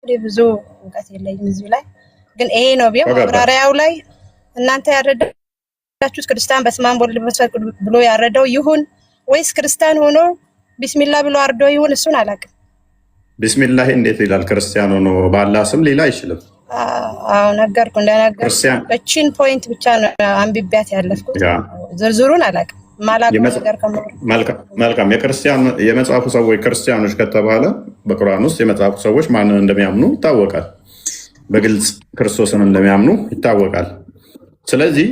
ብዙ እውቀት የለኝም እዚህ ላይ ግን ይሄ ነው ቢሆን ማብራሪያው ላይ እናንተ ያረዳችሁት ክርስቲያን በስመ አብ ወወልድ ወመንፈስ ቅዱስ ብሎ ያረዳው ይሁን ወይስ ክርስቲያን ሆኖ ቢስሚላህ ብሎ አርዶ ይሁን እሱን አላውቅም። ቢስሚላህ እንዴት ይላል? ክርስቲያን ሆኖ በአላህ ስም ሌላ አይችልም። አዎ ነገርኩ እንደነገርኩ እቺን ፖይንት ብቻ ነው አንብቤያት ያለፍኩት። ዝርዝሩን አላውቅም። መልካም የክርስቲያን የመጽሐፉ ሰዎች ክርስቲያኖች ከተባለ በቁርአን ውስጥ የመጽሐፉ ሰዎች ማንን እንደሚያምኑ ይታወቃል። በግልጽ ክርስቶስን እንደሚያምኑ ይታወቃል። ስለዚህ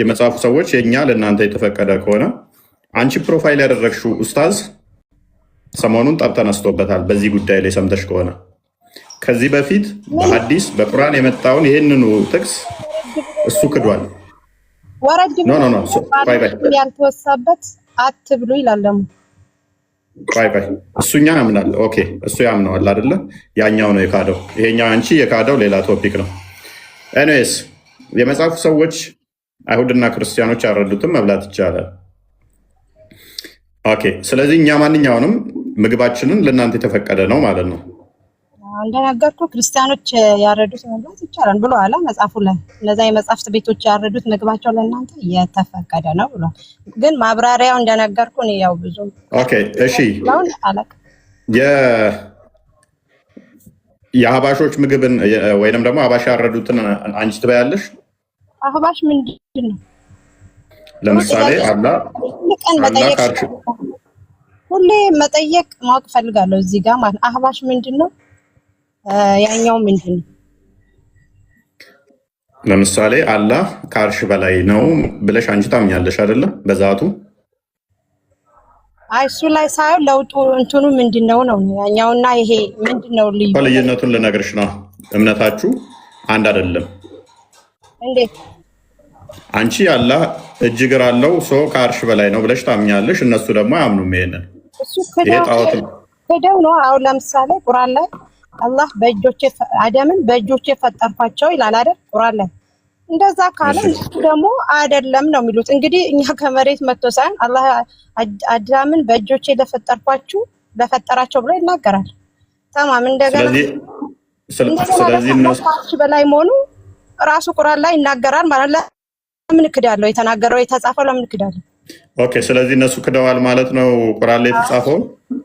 የመጽሐፉ ሰዎች የኛ ለእናንተ የተፈቀደ ከሆነ አንቺ ፕሮፋይል ያደረግሽው ኡስታዝ ሰሞኑን ጠብ ተነስቶበታል። በዚህ ጉዳይ ላይ ሰምተሽ ከሆነ ከዚህ በፊት በሐዲስ በቁርአን የመጣውን ይህንኑ ጥቅስ እሱ ክዷል። ወረድ ያልተወሳበት አትብሉ ይላል። ደግሞ እሱኛ ያምናል። ኦኬ እሱ ያምነዋል አይደለ? ያኛው ነው የካደው። ይሄኛው አንቺ የካደው ሌላ ቶፒክ ነው። ኤኒዌይስ የመጽሐፉ ሰዎች አይሁድና ክርስቲያኖች ያረዱትም መብላት ይቻላል። ኦኬ ስለዚህ እኛ ማንኛውንም ምግባችንን ለእናንተ የተፈቀደ ነው ማለት ነው። እንደነገርኩ ክርስቲያኖች ያረዱት መብላት ይቻላል ብሎ አለ መጽሐፉ ላይ። እነዛ የመጽሐፍት ቤቶች ያረዱት ምግባቸው ለእናንተ የተፈቀደ ነው ብሏል። ግን ማብራሪያው እንደነገርኩ ነው ያው ብዙ ኦኬ እሺ የአህባሾች ምግብን ወይንም ደግሞ አህባሽ ያረዱትን አንቺ ትበያለሽ? አህባሽ ምንድን ነው? ለምሳሌ አላህ ሁሌ መጠየቅ ማወቅ ፈልጋለሁ እዚህ ጋር ማለት አህባሽ ምንድን ነው? ያኛው ምንድን ነው? ለምሳሌ አላህ ከአርሽ በላይ ነው ብለሽ አንቺ ታምኛለሽ አይደለ? በዛቱ እሱ ላይ ሳይሆን ለውጡ እንትኑ ምንድን ነው ነው ያኛውና ይሄ ምንድን ነው ልዩነቱን ልነግርሽ ነው። እምነታችሁ አንድ አይደለም። እንዴት? አንቺ አላህ እጅ እግር አለው ሰው ከአርሽ በላይ ነው ብለሽ ታምኛለሽ። እነሱ ደግሞ አያምኑም። ይሄንን ክደው ነው። አሁን ለምሳሌ ቁርአን ላይ አላህ አደምን በእጆቼ ፈጠርኳቸው ይላል አይደል? ቁርአን ላይ እንደዛ ካለ እሱ ደግሞ አይደለም ነው የሚሉት። እንግዲህ እኛ ከመሬት መጥቶ ሳይሆን አላህ አዳምን በእጆቼ ለፈጠራቸው ብሎ ይናገራል። ተማም እንደገና ስለዚህ እነሱ በላይ መሆኑ ራሱ ቁርአን ላይ ይናገራል ማለት ነው። ለምን ክዳለው? የተናገረው የተጻፈው ለምን ክዳለው? ኦኬ ስለዚህ እነሱ ክደዋል ማለት ነው ቁርአን ላይ የተጻፈው።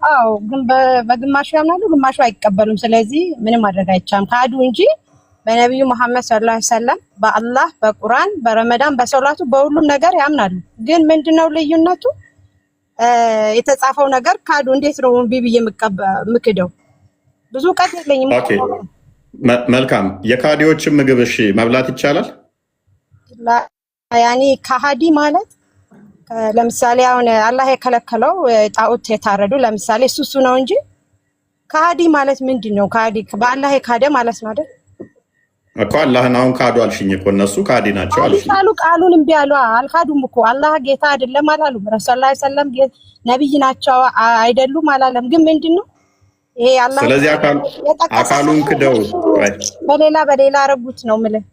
አዎ ግን በግማሹ ያምናሉ፣ ግማሹ አይቀበሉም። ስለዚህ ምንም ማድረግ አይቻልም። ካዱ እንጂ በነብዩ መሐመድ ሰለላሁ ዐለይሂ ወሰለም በአላህ በቁርአን በረመዳን በሶላቱ በሁሉም ነገር ያምናሉ። ግን ምንድነው ልዩነቱ? የተጻፈው ነገር ካዱ። እንዴት ነው ቢብዬ ምክደው? ብዙ ቀጥ የለኝም። ኦኬ መልካም የካዲዎችን ምግብ እሺ መብላት ይቻላል? ያኒ ከሃዲ ማለት ለምሳሌ አሁን አላህ የከለከለው ጣዖት የታረዱ ለምሳሌ እሱ ነው እንጂ ከሃዲ ማለት ምንድነው? ከሃዲ በአላህ የካደ ማለት ነው አይደል እኮ። አላህን አሁን ካዱ አልሽኝ እኮ። እነሱ ካዲ ናቸው አልሽኝ። ቃሉን እምቢ አሉ። አልካዱም እኮ አላህ ጌታ አይደለም አላሉ። ረሱላህ ሰለላሁ ዐለይሂ ወሰለም ነብይ ናቸው አይደሉም አላለም። ግን ምንድነው ይሄ አላህ ስለዚህ አካሉን ክደው በሌላ አረጉት ነው የምልህ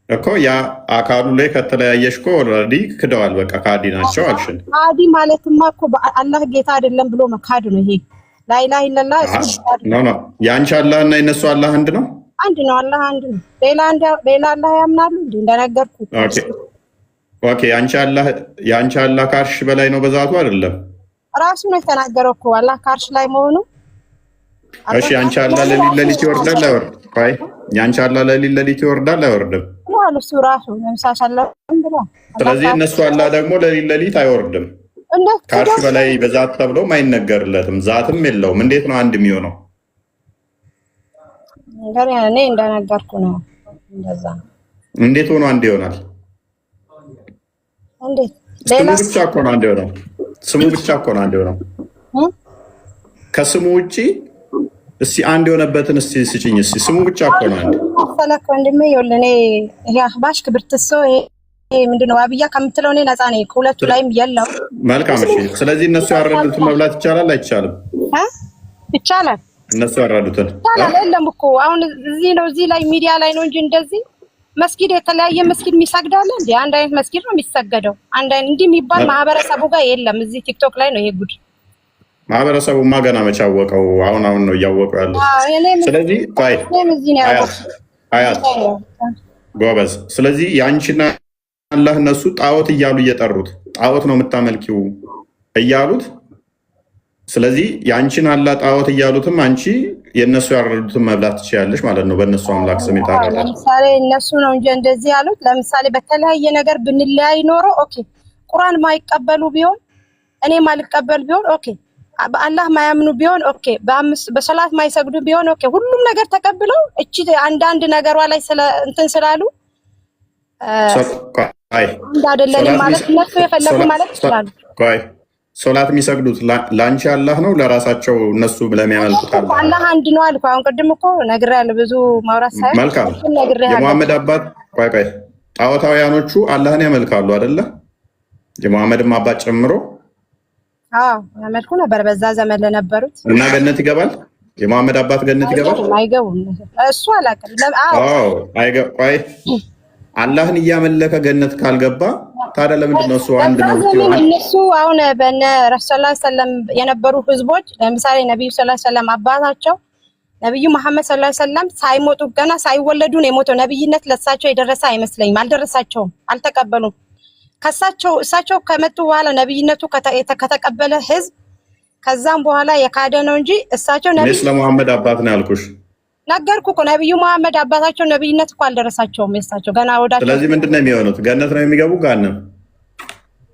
እኮ። ያ አካሉ ላይ ከተለያየሽ እኮ ኦልሬዲ ክደዋል። በቃ ካዲ ናቸው አልሽን። ካዲ ማለትማ እኮ አላህ ጌታ አይደለም ብሎ መካድ ነው። ይሄ ላኢላሀ ኢለላህ ኖ ያንቺ አላህ እና የነሱ አላህ አንድ ነው? አንድ ነው። አላህ አንድ ነው። ሌላ አላህ ያምናሉ እንዴ? እንደነገርኩ ኦኬ ያንቺ አላህ ከአርሽ በላይ ነው በዛቱ አይደለም? ራሱ ነው የተናገረው እኮ አላህ ከአርሽ ላይ መሆኑ። እሺ ያንቺ አላህ ለሊት ይወርዳል አይወርድም? ቆይ ያንቺ አላህ ለሊት ይወርዳል አይወርድም? እሱ ራሱ ለምሳሌ ስለዚህ እነሱ አላህ ደግሞ ለሊት አይወርድም። ከአርሽ በላይ በዛት ተብሎ አይነገርለትም። ዛትም የለውም። እንዴት ነው አንድ የሚሆነው? እኔ እንደነገርኩ ነው። እንደዛ እንዴት ሆኖ አንድ ይሆናል? እንዴት ስሙ ብቻ እኮ ነው አንድ ይሆናል። ስሙ ብቻ እኮ ነው አንድ ይሆናል። ከስሙ ውጪ እስቲ አንድ የሆነበትን እስቲ ስጭኝ። እስቲ ስሙ ብቻ እኮ ነው አንድ። አፈለክ ወንድሜ ይኸውልህ፣ እኔ ይሄ አህባሽ ክብርትሶ ይሄ ምንድነው አብያ ከምትለው እኔ ነፃ ነኝ። ከሁለቱ ላይም የለው። መልካም እሺ። ስለዚህ እነሱ ያረዱትን መብላት ይቻላል አይቻልም? ይቻላል። እነሱ ያረዱትን ይቻላል። የለም እኮ አሁን እዚህ ላይ ሚዲያ ላይ ነው እንጂ እንደዚህ መስጊድ የተለያየ መስጊድ የሚሰግዳል እንዴ? አንድ አይነት መስጊድ ነው የሚሰገደው። አንድ አይነት እንዲህ የሚባል ማህበረሰቡ ጋር የለም። እዚህ ቲክቶክ ላይ ነው ይሄ ጉድ። ማህበረሰቡማ ገና መች አወቀው? አሁን ነው እያወቁ ያሉት። ስለዚህ አያት ጎበዝ። ስለዚህ የአንቺና አላህ እነሱ ጣዖት እያሉ እየጠሩት ጣዖት ነው የምታመልኪው እያሉት፣ ስለዚህ የአንቺን አላህ ጣዖት እያሉትም አንቺ የእነሱ ያረዱትን መብላት ትችያለሽ ማለት ነው። በእነሱ አምላክ ስም የታረደ ለምሳሌ እነሱ ነው እንጂ እንደዚህ ያሉት። ለምሳሌ በተለያየ ነገር ብንለያይ ኖሮ ኦኬ፣ ቁርአን ማይቀበሉ ቢሆን እኔ ማልቀበል ቢሆን ኦኬ፣ በአላህ ማያምኑ ቢሆን ኦኬ፣ በሶላት ማይሰግዱ ቢሆን ኦኬ፣ ሁሉም ነገር ተቀብለው እቺ አንዳንድ ነገሯ ላይ እንትን ስላሉ አይደለም ማለት እነሱ የፈለጉ ማለት ይችላሉ። ሶላት የሚሰግዱት ለአንቺ አላህ ነው ለራሳቸው እነሱ ለሚያመልኩት አላህ አንድ ነው አልኩ። አሁን ቅድም እኮ ነግሬያለሁ፣ ብዙ ማውራት ሳይሆን መልካም። የሙሐመድ አባት ጣዖታውያኖቹ አላህን ያመልካሉ አይደለ? የሙሐመድም አባት ጨምሮ ያመልኩ ነበር በዛ ዘመን ለነበሩት። እና ገነት ይገባል? የሙሐመድ አባት ገነት ይገባል? አይገቡም። እሱ አላውቅም። አላህን እያመለከ ገነት ካልገባ ታዲያ ለምንድን ነው እሱ አንድ ነው? እነሱ አሁን በነ ረሱላህ ሰለላሁ የነበሩ ህዝቦች ለምሳሌ ነብዩ ሰለላሁ ዐለይሂ ወሰለም አባታቸው ነብዩ መሐመድ ሰለላሁ ዐለይሂ ወሰለም ሳይሞቱ ገና ሳይወለዱ ነው የሞተው። ነብይነት ለሳቸው የደረሰ አይመስለኝም። አልደረሳቸውም፣ አልተቀበሉም። እሳቸው ከመጡ በኋላ ነብይነቱ ከተቀበለ ህዝብ ከዛም በኋላ የካደ ነው እንጂ እሳቸው ነብይ ለሙሐመድ አባት ነው ያልኩሽ። ነገርኩ እኮ ነብዩ መሐመድ አባታቸው ነብይነት እኮ አልደረሳቸውም። የሳቸው ገና ወዳቸው። ስለዚህ ምንድነው የሚሆኑት? ገነት ነው የሚገቡ? ጋንም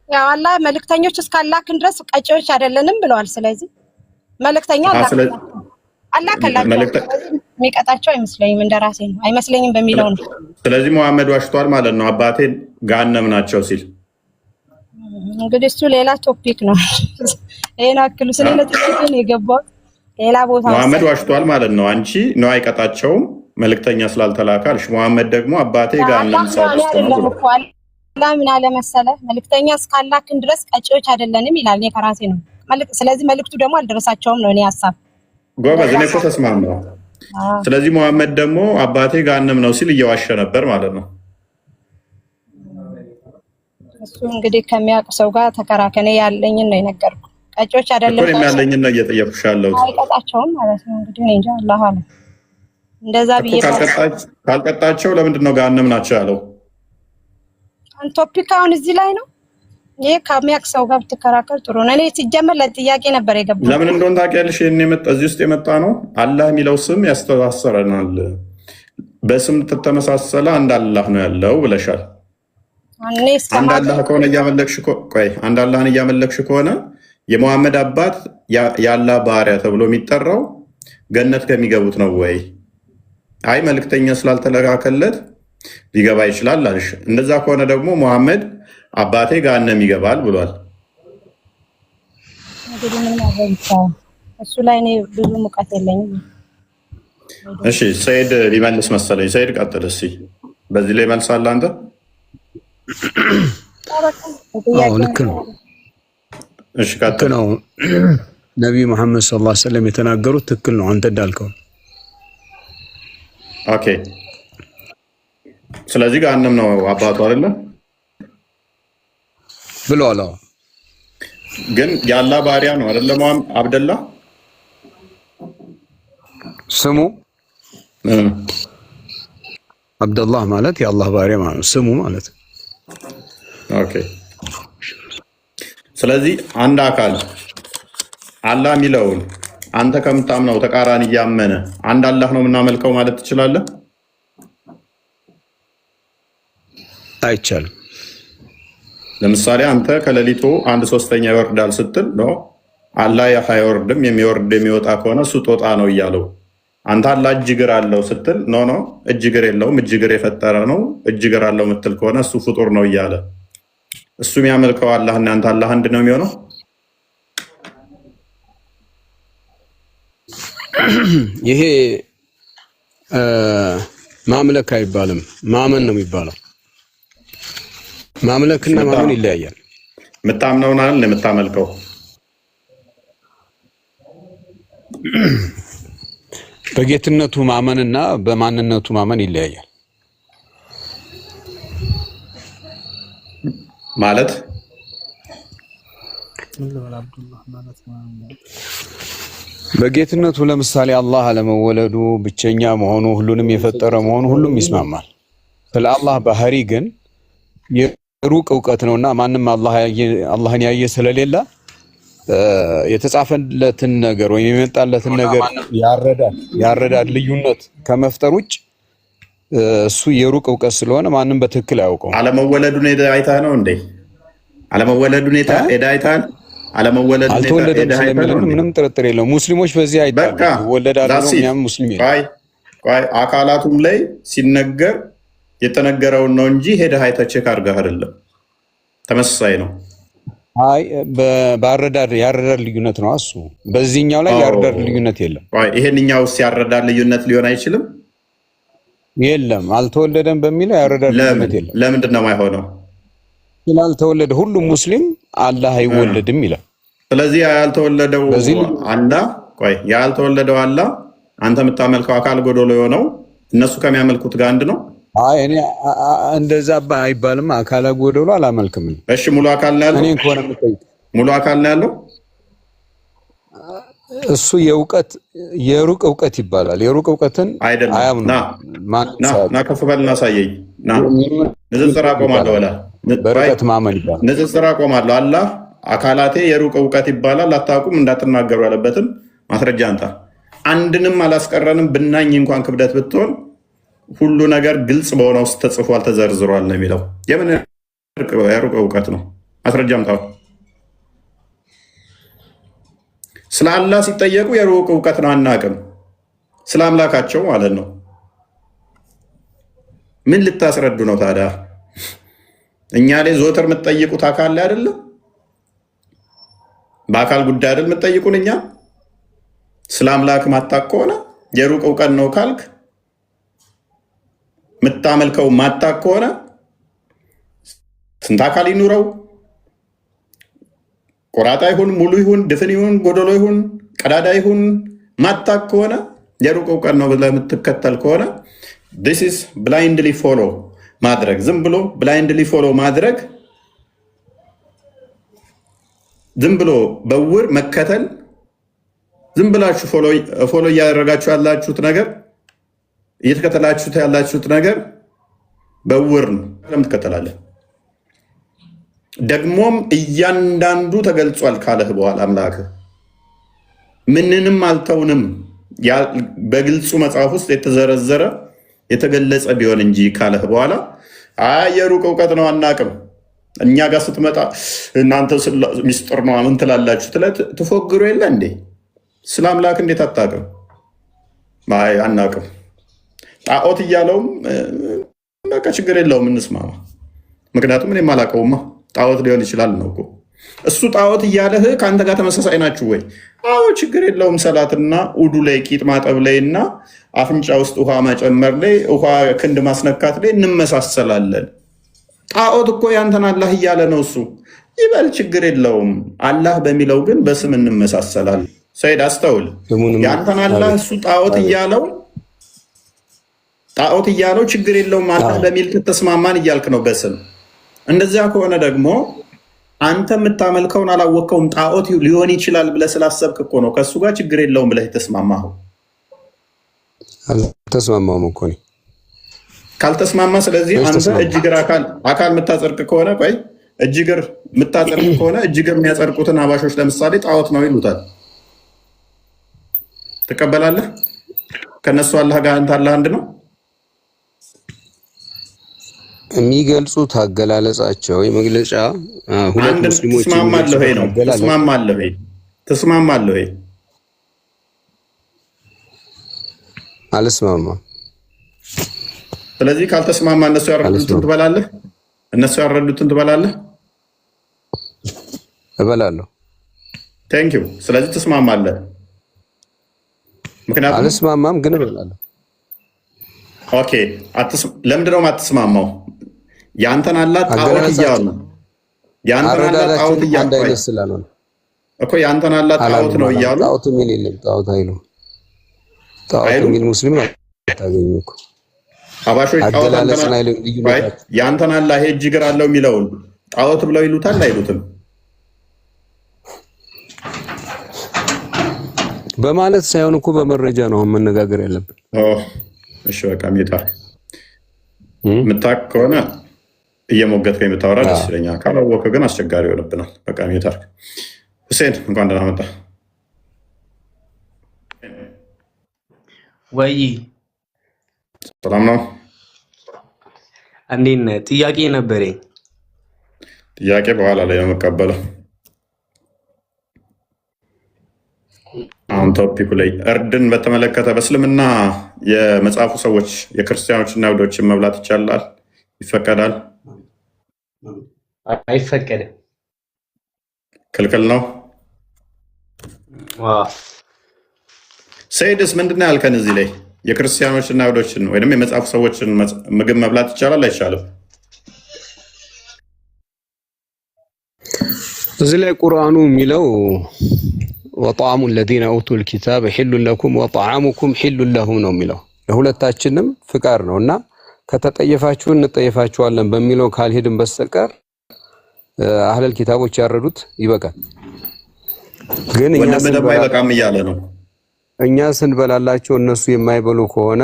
ያው አላህ መልእክተኞች እስካላክን ድረስ ቀጪዎች አይደለንም ብለዋል። ስለዚህ መልእክተኛ አላህ ከላከ የሚቀጣቸው አይመስለኝም። እንደራሴ ነው አይመስለኝም በሚለው ነው። ስለዚህ መሐመድ ዋሽቷል ማለት ነው አባቴን ጋነም ናቸው ሲል። እንግዲህ እሱ ሌላ ቶፒክ ነው። ይሄን አክሉ ስለለጥቂን የገባው ሌላ ቦታ መሐመድ ዋሽቷል ማለት ነው። አንቺ ነው አይቀጣቸውም መልእክተኛ ስላልተላካልሽ። መሐመድ ደግሞ አባቴ ጋነም ሳይደርስ ነው። አላህ ምን አለ መሰለህ መልእክተኛ እስካላክን ድረስ ቀጪዎች አይደለንም ይላል። እኔ ከራሴ ነው። ስለዚህ መልእክቱ ደግሞ አልደረሳቸውም ነው እኔ ሐሳብ። ጎበዝ፣ እኔ እኮ ተስማማሁ። ስለዚህ መሐመድ ደግሞ አባቴ ጋነም ነው ሲል እየዋሸ ነበር ማለት ነው። እሱ እንግዲህ ከሚያውቅ ሰው ጋር ተከራከነ። ያለኝን ነው የነገርኩህ። ቀጮች አይደለም እኮ ያለኝን ነው እየጠየቅኩሽ ያለሁት። አይቀጣቸውም ማለት ነው እንግዲህ እኔ እንጃ። አላህ አለ እንደዛ ብዬ ካልቀጣቸው ለምንድን ነው ጋነም ናቸው ያለው? ቶፒክ አሁን እዚህ ላይ ነው። ይሄ ከሚያውቅ ሰው ጋር ብትከራከር ጥሩ ነው። እኔ ሲጀመር ለጥያቄ ነበር የገባው። ለምን እንደሆነ ታውቂያለሽ? እዚህ ውስጥ የመጣ ነው። አላህ የሚለው ስም ያስተሳሰረናል። በስም ተመሳሰለ አንድ አላህ ነው ያለው ብለሻል። አንድ አላህ ከሆነ እያመለክሽ አንድ አላህን እያመለክሽ ከሆነ የሙሐመድ አባት የአላህ ባሪያ ተብሎ የሚጠራው ገነት ከሚገቡት ነው ወይ? አይ መልእክተኛ ስላልተለካከለት ሊገባ ይችላል አልሽ። እንደዛ ከሆነ ደግሞ ሙሐመድ አባቴ ገሃነም ይገባል ብሏል። እሱ ላይ እኔ ብዙ ሙቀት የለኝም። እሺ ሰይድ ሊመልስ መሰለኝ። ሰይድ ቀጥል እስኪ። በዚህ ላይ መልሳለህ አንተ? ልክ ነው። እሺ ቀጥል ነው። ነቢዩ መሐመድ ሰለላሁ ዐለይሂ ወሰለም የተናገሩት ትክክል ነው። አንተ እንዳልከው ኦኬ። ስለዚህ ገሃነም ነው አባቱ አይደለ ብለዋል። ግን የአላህ ባሪያ ነው አይደለ? አብደላ ስሙ አብደላህ ማለት የአላህ ባሪያ ማለት ነው ስሙ ማለት። ኦኬ። ስለዚህ አንድ አካል አላህ የሚለውን አንተ ከምታምነው ተቃራኒ እያመነ አንድ አላህ ነው የምናመልከው ማለት ትችላለህ? አይቻልም። ለምሳሌ አንተ ከሌሊቱ 1/3 ይወርዳል ስትል ነው አላህ አይወርድም፣ የሚወርድ የሚወጣ ከሆነ እሱ ጦጣ ነው እያለው። አንተ አላህ እጅ እግር አለው ስትል ኖ እጅ እግር የለውም፣ እጅ እግር የፈጠረ ነው። እጅ እግር አለው የምትል ከሆነ እሱ ፍጡር ነው እያለ እሱ የሚያመልከው አላህ እና አንተ አላህ አንድ ነው የሚሆነው? ይሄ ማምለክ አይባልም፣ ማመን ነው የሚባለው። ማምለክና ማመን ይለያያል። የምታምነውን አይደል የምታመልከው? በጌትነቱ ማመንና በማንነቱ ማመን ይለያያል። ማለት በጌትነቱ ለምሳሌ አላህ አለመወለዱ ብቸኛ መሆኑ ሁሉንም የፈጠረ መሆኑ ሁሉም ይስማማል። ስለ አላህ ባህሪ ግን የሩቅ እውቀት ነውና ማንም አላህን ያየ ስለሌለ የተጻፈለትን ነገር ወይም የመጣለትን ነገር ያረዳል ልዩነት ከመፍጠር ውጭ እሱ የሩቅ እውቀት ስለሆነ ማንም በትክክል አያውቀውም። አለመወለዱን አይተህ ነው እንዴ? አለመወለዱን አይተህ አልተወለደም ምንም ጥርጥር የለውም። ሙስሊሞች በዚህ አይጣሉ ይወለዳሉ ነው። እኛም ሙስሊም አካላቱም ላይ ሲነገር የተነገረውን ነው እንጂ ሄደህ አይተህ ቼክ አድርገህ አይደለም። ተመሳሳይ ነው። አይ ያረዳድ ልዩነት ነው እሱ። በዚህኛው ላይ ያረዳድ ልዩነት የለም። ይሄንኛውስ ያረዳድ ልዩነት ሊሆን አይችልም። የለም አልተወለደም በሚለው ያረዳድ ልዩነት የለም። ለምንድን ነው የማይሆነው? ስላልተወለደ ሁሉም ሙስሊም አላህ አይወለድም ይላል። ስለዚህ ያልተወለደው አላህ አንተ የምታመልከው አካል ጎዶሎ የሆነው እነሱ ከሚያመልኩት ጋር አንድ ነው። አይ እኔ እንደዛ አይባልም። አካለ ጎዶሎ አላመልክም። እሺ ሙሉ አካል ነው ያለው። እኔ እንኳን ሙሉ አካል ነው ያለው። እሱ የሩቅ እውቀት ይባላል። የሩቅ እውቀትን አይደለም። ና ከፍ በልና አሳየኝ። ንጽጽር አቆማለሁ ወላ በርቀት ማመን ይባላል። ንጽጽር አቆማለሁ። አላህ አካላቴ የሩቅ እውቀት ይባላል። አታውቁም እንዳትናገሩ ያለበትን ማስረጃ አንጣ። አንድንም አላስቀረንም። ብናኝ እንኳን ክብደት ብትሆን ሁሉ ነገር ግልጽ በሆነ ውስጥ ተጽፏል፣ ተዘርዝሯል ነው የሚለው። የምን የሩቅ እውቀት ነው? ማስረጃ አምጣ። ስለ አላህ ሲጠየቁ የሩቅ እውቀት ነው አናውቅም። ስለ አምላካቸው ማለት ነው። ምን ልታስረዱ ነው ታዲያ? እኛ ላይ ዞትር የምትጠይቁት አካል ላይ አይደለም? በአካል ጉዳይ አይደል የምትጠይቁን? እኛ ስለ አምላክ ማታቅ ከሆነ የሩቅ እውቀት ነው ካልክ፣ የምታመልከው ማታቅ ከሆነ ስንት አካል ይኑረው? ቆራጣ ይሁን ሙሉ ይሁን ድፍን ይሁን ጎደሎ ይሁን ቀዳዳ ይሁን ማታቅ ከሆነ የሩቅ እውቀት ነው ብለህ የምትከተል ከሆነ this is blindly follow ማድረግ፣ ዝም ብሎ blindly follow ማድረግ፣ ዝም ብሎ በውር መከተል፣ ዝም ብላችሁ ፎሎ እያደረጋችሁ ያላችሁት ነገር እየተከተላችሁት ያላችሁት ነገር በውር ነው። ለምን ትከተላለህ? ደግሞም እያንዳንዱ ተገልጿል ካለህ በኋላ አምላክህ ምንንም አልተውንም በግልጹ መጽሐፍ ውስጥ የተዘረዘረ የተገለጸ ቢሆን እንጂ ካለህ በኋላ የሩቅ እውቀት ነው አናቅም፣ እኛ ጋር ስትመጣ እናንተ ሚስጥር ነው ምን ትላላችሁ ትፎግሩ የለ እንዴ? ስለ አምላክ እንዴት አታቅም? አናቅም። ጣዖት እያለውም በቃ ችግር የለውም እንስማማ። ምክንያቱም እኔም አላውቀውማ ጣዖት ሊሆን ይችላል ነው እኮ እሱ ጣዖት እያለህ ከአንተ ጋር ተመሳሳይ ናችሁ ወይ? አዎ ችግር የለውም። ሰላትና ውዱ ላይ ቂጥ ማጠብ ላይ እና አፍንጫ ውስጥ ውሃ መጨመር ላይ ውሃ ክንድ ማስነካት ላይ እንመሳሰላለን። ጣዖት እኮ ያንተን አላህ እያለ ነው እሱ ይበል፣ ችግር የለውም። አላህ በሚለው ግን በስም እንመሳሰላለን። ሰይድ አስተውል፣ ያንተን አላህ እሱ ጣዖት እያለው ችግር የለውም አላህ በሚል ተስማማን እያልክ ነው በስም። እንደዚያ ከሆነ ደግሞ አንተ የምታመልከውን አላወቅከውም ጣዖት ሊሆን ይችላል ብለህ ስላሰብክ እኮ ነው ከእሱ ጋር ችግር የለውም ብለህ የተስማማኸው። አልተስማማሁም እኮ እኔ ካልተስማማ፣ ስለዚህ አንተ እጅግር አካል የምታጸድቅ ከሆነ እጅግር የምታጸድቅ ከሆነ እጅግር የሚያጸድቁትን አባሾች ለምሳሌ ጣዖት ነው ይሉታል። ትቀበላለህ? ከነሱ አላህ ጋር አንተ አላህ አንድ ነው የሚገልጹት አገላለጻቸው የመግለጫ ሁለት ሙስሊሞች ተስማማለህ ወይ? አልስማማም። ስለዚህ ካልተስማማ እነሱ ያረዱትን ትበላለህ? እበላለሁ። ቴንክ ዩ። ስለዚህ ትስማማለህ? ምክንያቱም አልስማማም ግን እበላለሁ። ኦኬ። ለምንድነው የማትስማማው? ያንተን አላህ ጣዖት እያሉ ያንተን አላህ ጣዖት ነው እያሉ ጣዖት የሚል የለም። ጣዖት አይሉም። ጣዖት የሚል ሙስሊም አታገኙ እኮ አባሾች። ያንተን አላህ እጅ እግር አለው የሚለውን ጣዖት ብለው ይሉታል አይሉትም? በማለት ሳይሆን እኮ በመረጃ ነው መነጋገር ያለብን። እሺ በቃ ሚጣ ምታክ ከሆነ እየሞገትከ የምታወራ ደስ ይለኛል። ካላወቅህ ግን አስቸጋሪ ይሆንብናል። በቃ ሚጣ ሁሴን እንኳን ደህና መጣ። ወይ ሰላም ነው? እንዴት ነህ? ጥያቄ ነበረኝ። ጥያቄ በኋላ ላይ ነው የምቀበለው። አሁን ቶፒኩ ላይ እርድን በተመለከተ በእስልምና የመጽሐፉ ሰዎች የክርስቲያኖችና አይሁዶችን መብላት ይቻላል? ይፈቀዳል? አይፈቀድም። ክልክል ነው? ሰይድስ ምንድን ነው ያልከን? እዚህ ላይ የክርስቲያኖችና አይሁዶችን ወይም የመጽሐፉ ሰዎችን ምግብ መብላት ይቻላል አይቻልም? እዚህ ላይ ቁርአኑ የሚለው ወጣዕሙ الذين اوتوا الكتاب حل لكم وطعامكم حل لهم ነው የሚለው። ለሁለታችንም ፍቃድ ነውና ከተጠየፋችሁ እንጠየፋችኋለን በሚለው ካልሄድን በስተቀር አህለል ኪታቦች ያረዱት ይበቃል። ግን አይበቃም እያለ ነው። እኛ ስንበላላቸው እነሱ የማይበሉ ከሆነ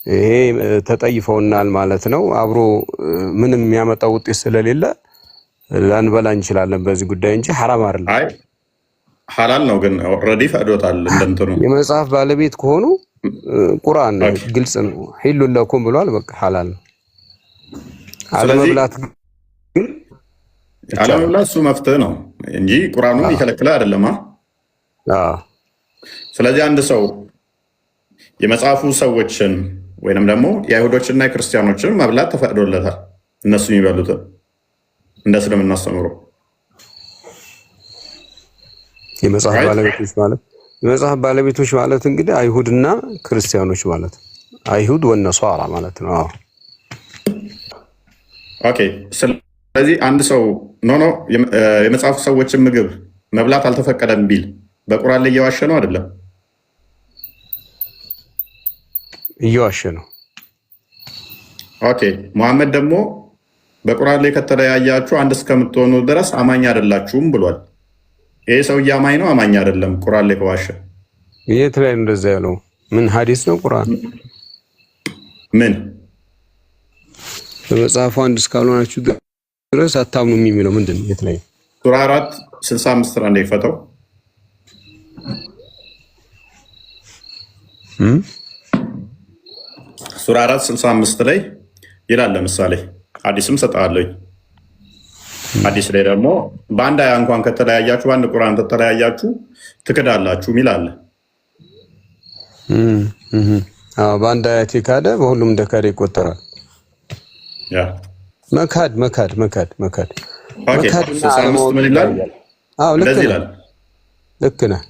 ይሄ ተጠይፈውናል ማለት ነው። አብሮ ምንም የሚያመጣው ውጤት ስለሌለ ላንበላ እንችላለን በዚህ ጉዳይ እንጂ ሐራም አይደለም። አይ ሐላል ነው፣ ግን ኦልሬዲ ፈቅዶታል። እንደንተኑ የመጽሐፍ ባለቤት ከሆኑ ቁርአን ግልጽ ነው፣ ሂሉ ለኩም ብሏል። በቃ ሐላል ነው። አለመብላት እሱ መፍትሄ ነው እንጂ ቁርአኑን ይከለክላል አይደለም። ስለዚህ አንድ ሰው የመጽሐፉ ሰዎችን ወይንም ደግሞ የአይሁዶችና የክርስቲያኖችን መብላት ተፈቅዶለታል። እነሱ የሚበሉትን እንደ እስልምና አስተምሮ የመጽሐፍ ባለቤቶች ማለት እንግዲህ አይሁድና ክርስቲያኖች ማለት አይሁድ ወነሷራ ማለት ነው። ኦኬ። ስለዚህ አንድ ሰው ኖ የመጽሐፉ ሰዎችን ምግብ መብላት አልተፈቀደም ቢል በቁርአን ላይ እየዋሸ ነው አይደለም? እየዋሸ ነው። ኦኬ። መሐመድ ደግሞ በቁርአን ላይ ከተለያያችሁ አንድ እስከምትሆኑ ድረስ አማኝ አይደላችሁም ብሏል። ይሄ ሰውዬ አማኝ ነው አማኝ አይደለም? ቁርአን ላይ ከዋሸ የት ላይ እንደዛ ያለው? ምን ሐዲስ ነው? ቁርአን ምን በመጽሐፉ አንድ እስካልሆናችሁ ድረስ አታምኑም የሚለው ምንድን ነው? የት ላይ? ሱራ 4:65 ላይ እንደፈተው ሱራ 4:65 ላይ ይላል። ለምሳሌ ሐዲስም ሰጣለኝ። ሐዲስ ላይ ደግሞ በአንድ አያ እንኳን ከተለያያችሁ በአንድ ቁርአን ከተለያያችሁ ትክዳላችሁ ይላል። በአንድ አያት ካደ በሁሉም እንደካደ ይቆጠራል። ያ መካድ ኦኬ። 65 ምን ይላል? እንደዚህ ይላል። ልክ ነህ።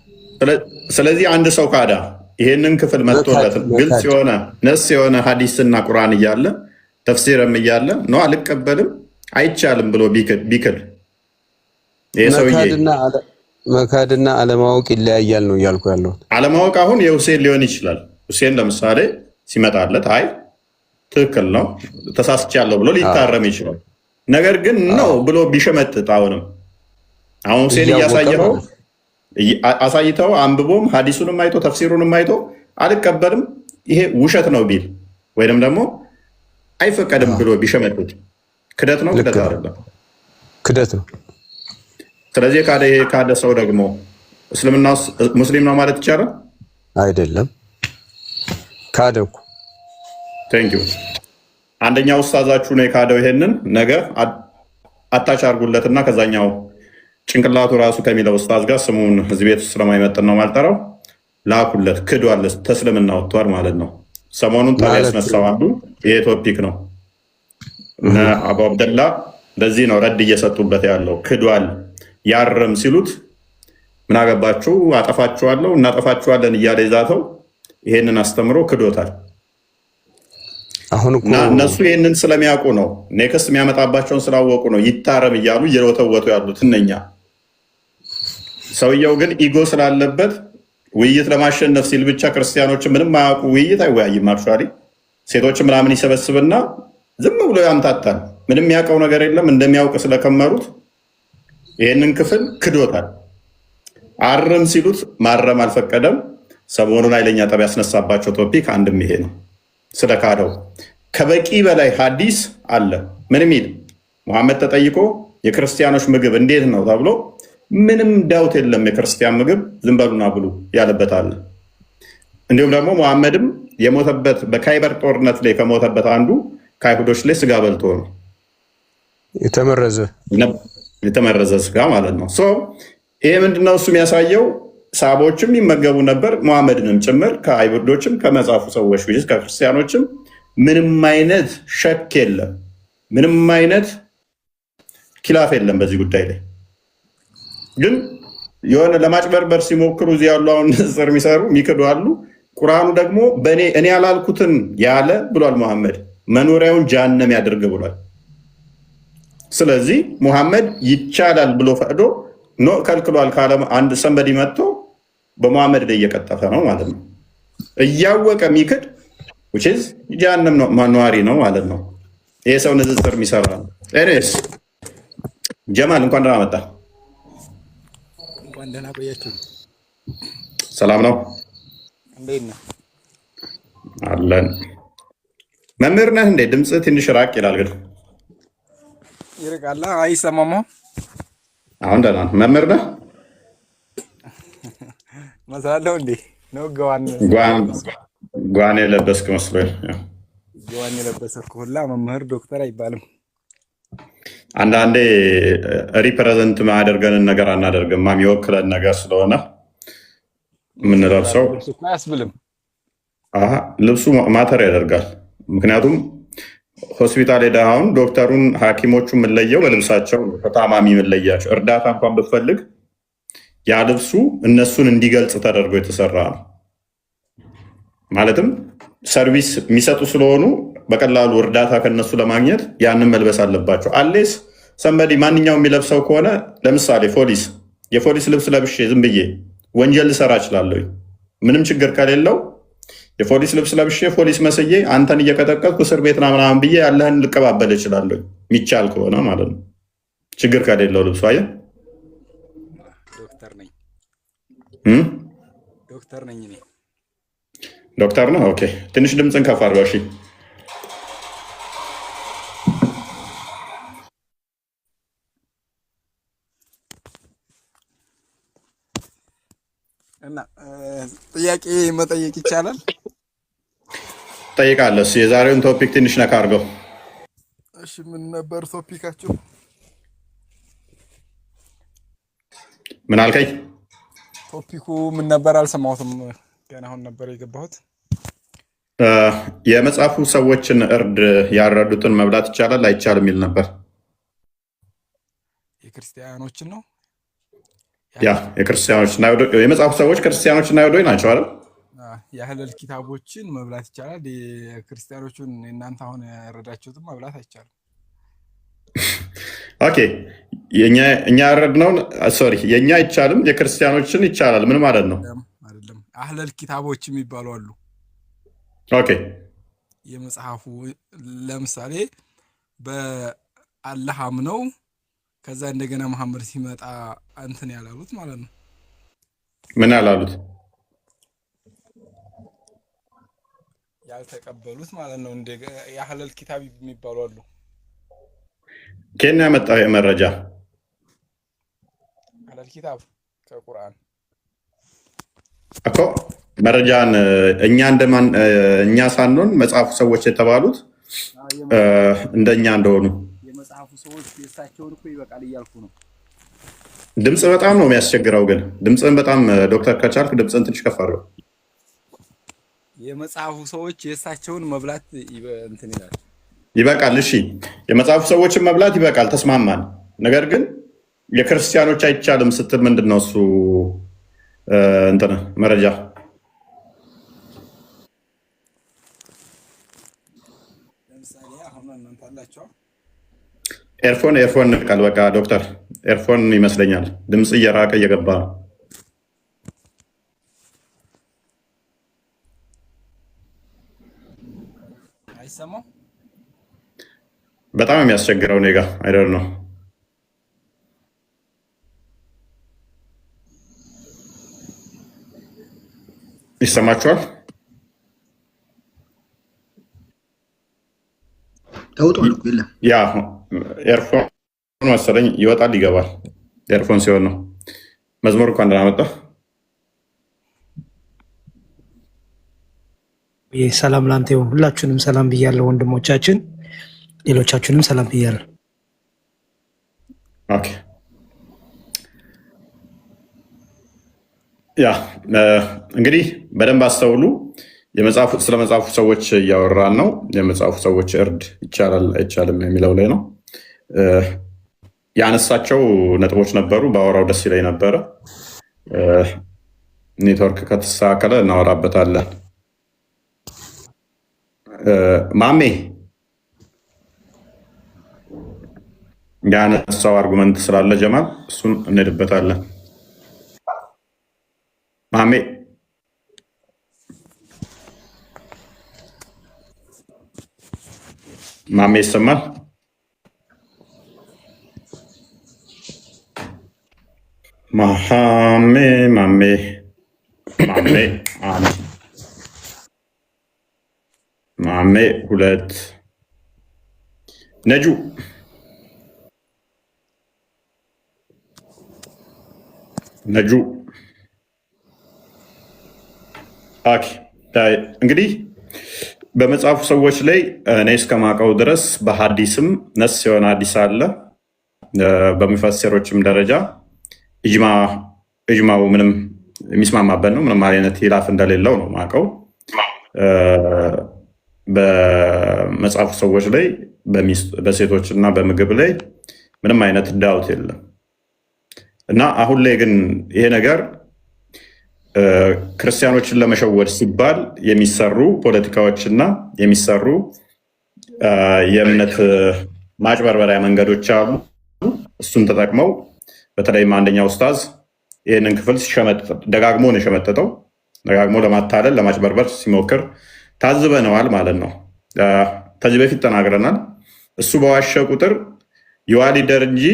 ስለዚህ አንድ ሰው ካዳ ይሄንን ክፍል መጥቶለት ግልጽ የሆነ ነስ የሆነ ሐዲስና ቁርአን እያለ ተፍሲርም እያለ ነው አልቀበልም አይቻልም ብሎ ቢክል ይሄ ሰውዬ መካድና አለማወቅ ይለያያል ነው እያልኩ ያለው። አለማወቅ አሁን የሁሴን ሊሆን ይችላል። ሁሴን ለምሳሌ ሲመጣለት አይ ትክክል ነው ተሳስቻለሁ ብሎ ሊታረም ይችላል። ነገር ግን ነው ብሎ ቢሸመጥጥ አሁን ሁሴን እያሳየው አሳይተው አንብቦም ሐዲሱንም አይቶ ተፍሲሩንም አይቶ አልቀበልም ይሄ ውሸት ነው ቢል ወይንም ደግሞ አይፈቀድም ብሎ ቢሸመጥጥ ክደት ነው? ክደት አይደለም? ክደት ነው። ስለዚህ ካደ ሰው ደግሞ እስልምና ሙስሊም ነው ማለት ይቻላል? አይደለም። ካደ እኮ ቴንክ ዩ። አንደኛው ኡስታዛችሁ ነው የካደው። ይሄንን ነገር አታች አድርጉለትና ከዛኛው ጭንቅላቱ ራሱ ከሚለው ኡስታዝ ጋር ስሙን እዚህ ቤት ውስጥ ስለማይመጥን ነው ማልጠራው ላኩለት። ክዷል፣ ተስልምና ወጥቷል ማለት ነው። ሰሞኑን ጠብ ያስነሳው አንዱ ይሄ ቶፒክ ነው። አቡ አብደላ ለዚህ ነው ረድ እየሰጡበት ያለው። ክዷል ያርም ሲሉት ምን አገባችሁ አጠፋችኋለሁ እናጠፋችኋለን እያለ ይዛተው ይሄንን አስተምሮ ክዶታል። እና እነሱ ይሄንን ስለሚያውቁ ነው ኔክስት የሚያመጣባቸውን ስላወቁ ነው ይታረም እያሉ እየወተወቱ ያሉት እነኛ። ሰውየው ግን ኢጎ ስላለበት ውይይት ለማሸነፍ ሲል ብቻ ክርስቲያኖችን ምንም ማያውቁ ውይይት አይወያይም። አክቹዋሊ ሴቶች ምናምን ይሰበስብና ዝም ብሎ ያምታታል። ምንም የሚያውቀው ነገር የለም። እንደሚያውቅ ስለከመሩት ይህንን ክፍል ክዶታል። አርም ሲሉት ማረም አልፈቀደም። ሰሞኑን ኃይለኛ ጠብ ያስነሳባቸው ቶፒክ አንድም ይሄ ነው። ስለ ካደው ከበቂ በላይ ሀዲስ አለ። ምን ሚል ሙሐመድ ተጠይቆ የክርስቲያኖች ምግብ እንዴት ነው ተብሎ ምንም ዳውት የለም የክርስቲያን ምግብ ዝም በሉና ብሉ ያለበት አለ። እንዲሁም ደግሞ ሙሐመድም የሞተበት በካይበር ጦርነት ላይ ከሞተበት አንዱ ከአይሁዶች ላይ ስጋ በልቶ ነው፣ የተመረዘ ስጋ ማለት ነው። ይሄ ምንድነው እሱ የሚያሳየው? ሳቦችም ይመገቡ ነበር፣ ሙሐመድንም ጭምር ከአይሁዶችም ከመጽሐፉ ሰዎች ከክርስቲያኖችም ምንም አይነት ሸክ የለም፣ ምንም አይነት ኪላፍ የለም በዚህ ጉዳይ ላይ። ግን የሆነ ለማጭበርበር ሲሞክሩ እዚህ ያሉ አሁን ንጽር የሚሰሩ የሚክዱ አሉ። ቁርአኑ ደግሞ እኔ ያላልኩትን ያለ ብሏል። ሙሐመድ መኖሪያውን ጀሃነም ያድርግ ብሏል። ስለዚህ ሙሐመድ ይቻላል ብሎ ፈቅዶ ኖ ከልክሏል ካለ አንድ ሰንበዲ መጥቶ በሙሐመድ ላይ እየቀጠፈ ነው ማለት ነው። እያወቀ የሚክድ ጀሃነም ነዋሪ ነው ማለት ነው። ይሄ ሰው ንጽጽር የሚሰራ ነው። ኤኒዌይስ ጀማል እንኳን ደህና መጣ። እንኳን ደህና ቆያችሁ። ሰላም ነው? እንዴት ነህ? አለን። መምህር ነህ እንዴ? ድምፅህ ትንሽ ራቅ ይላል ግን ይርቃል። አይሰማም? አሁን ደህና ነው። መምህር ነህ? መሳለው እንዴ ነው? ጓን የለበስክ መስሎኝ። ጓን የለበስክ ሁላ መምህር ዶክተር አይባልም። አንዳንዴ ሪፕሬዘንት ማያደርገንን ነገር አናደርግም። የሚወክለን ነገር ስለሆነ የምንለብሰው አያስብልም። ልብሱ ማተር ያደርጋል። ምክንያቱም ሆስፒታል ሄደህ አሁን ዶክተሩን ሐኪሞቹ የምንለየው በልብሳቸው፣ ከታማሚ የምንለያቸው እርዳታ እንኳን ብትፈልግ ያ ልብሱ እነሱን እንዲገልጽ ተደርጎ የተሰራ ነው። ማለትም ሰርቪስ የሚሰጡ ስለሆኑ በቀላሉ እርዳታ ከነሱ ለማግኘት ያንን መልበስ አለባቸው። አሌስ ሰንበዲ ማንኛውም የሚለብሰው ከሆነ ለምሳሌ የፖሊስ ልብስ ለብሼ ዝም ብዬ ወንጀል ልሰራ እችላለሁ። ምንም ችግር ከሌለው የፖሊስ ልብስ ለብሼ ፖሊስ መስዬ አንተን እየቀጠቀጥኩ እስር ቤት ምናምን ብዬ ያለህን ልቀባበል እችላለሁ፣ የሚቻል ከሆነ ማለት ነው። ችግር ከሌለው ልብሱ አየህ። ዶክተር ነኝ እኔ። ዶክተር ነው። ኦኬ፣ ትንሽ ድምፅን ከፍ አድርገው። እሺ እና ጥያቄ መጠየቅ ይቻላል? ጠይቃለሁ። የዛሬውን ቶፒክ ትንሽ ነካ አድርገው። እሺ፣ ምን ነበር ቶፒካችሁ? ምን አልከኝ? ቶፒኩ ምን ነበር? አልሰማሁትም። ገና አሁን ነበር የገባሁት። የመጽሐፉ ሰዎችን እርድ ያረዱትን መብላት ይቻላል አይቻልም የሚል ነበር። የክርስቲያኖችን ነው ያ የክርስቲያኖችና የመጽሐፉ ሰዎች ክርስቲያኖችና አይሁዶች ናቸው አይደል? የአህለል ኪታቦችን መብላት ይቻላል። የክርስቲያኖቹን እናንተ አሁን ያረዳችሁትን መብላት አይቻልም። ኦኬ፣ እኛ ያረድነውን ሶሪ፣ የእኛ አይቻልም፣ የክርስቲያኖችን ይቻላል። ምን ማለት ነው? አይደለም፣ አህለል ኪታቦች የሚባሉ አሉ። ኦኬ፣ የመጽሐፉ ለምሳሌ በአላህ አምነው ከዛ እንደገና መሐመድ ሲመጣ እንትን ያላሉት ማለት ነው። ምን ያላሉት? ያልተቀበሉት ማለት ነው። እንደ የአህለል ኪታብ የሚባሉ አሉ። ከየት ያመጣው መረጃ? አህለል ኪታብ ከቁርአን እኮ መረጃን እኛ ሳንሆን መጽሐፉ ሰዎች የተባሉት እንደኛ እንደሆኑ የመጽሐፉ ሰዎች የእሳቸውን እኮ ይበቃል እያልኩ ነው። ድምፅ በጣም ነው የሚያስቸግረው። ግን ድምፅን በጣም ዶክተር ከቻልክ ድምፅን ትንሽ ከፍ አድርገው። የመጽሐፉ ሰዎች የእሳቸውን መብላት እንትን ይላል። ይበቃል። እሺ፣ የመጽሐፉ ሰዎችን መብላት ይበቃል፣ ተስማማን። ነገር ግን የክርስቲያኖች አይቻልም ስትል ምንድን ነው እሱ እንትን መረጃ? ለምሳሌ አሁን እናንተ አላችሁ ኤርፎን ቃል በቃ ዶክተር ኤርፎን ይመስለኛል። ድምፅ እየራቀ እየገባ ነው። አይሰማም? በጣም የሚያስቸግረው እኔ ጋ አይደል ነው። ይሰማችኋል? ተውጧል እኮ የለም። ያ ኤርፎን መሰለኝ ይወጣል ይገባል። ኤርፎን ሲሆን ነው። መዝሙር እንኳን ደህና መጣ። ሰላም ላንተ ይሁን። ሁላችሁንም ሰላም ብያለሁ ወንድሞቻችን፣ ሌሎቻችሁንም ሰላም ብያለሁ። ኦኬ ያ እንግዲህ በደንብ አስተውሉ። ስለ መጽሐፉ ሰዎች እያወራን ነው። የመጽሐፉ ሰዎች እርድ ይቻላል አይቻልም የሚለው ላይ ነው። ያነሳቸው ነጥቦች ነበሩ። በአወራው ደስ ይለኝ ነበረ። ኔትወርክ ከተስተካከለ እናወራበታለን። ማሜ ያነሳው አርጉመንት ስላለ ጀማል እሱን እንሄድበታለን። ማሜ ማሜ ይሰማል? ማሜ ማሜ ማሜ አንድ ማሜ ሁለት ነጁ ነጁ ኦኬ። እንግዲህ በመጽሐፉ ሰዎች ላይ እኔ እስከማውቀው ድረስ በሀዲስም ነስ የሆነ ሀዲስ አለ። በሙፈሲሮችም ደረጃ እጅማው ምንም የሚስማማበት ነው። ምንም አይነት ሂላፍ እንደሌለው ነው የማውቀው። በመጽሐፉ ሰዎች ላይ በሴቶች እና በምግብ ላይ ምንም አይነት ዳውት የለም እና አሁን ላይ ግን ይሄ ነገር ክርስቲያኖችን ለመሸወድ ሲባል የሚሰሩ ፖለቲካዎችና የሚሰሩ የእምነት ማጭበርበሪያ መንገዶች አሉ። እሱን ተጠቅመው በተለይም አንደኛ ኡስታዝ ይህንን ክፍል ደጋግሞ ነው የሸመጠጠው። ደጋግሞ ለማታለል ለማጭበርበር ሲሞክር ታዝበነዋል ማለት ነው። ከዚህ በፊት ተናግረናል። እሱ በዋሸ ቁጥር ይዋሊደር እንጂ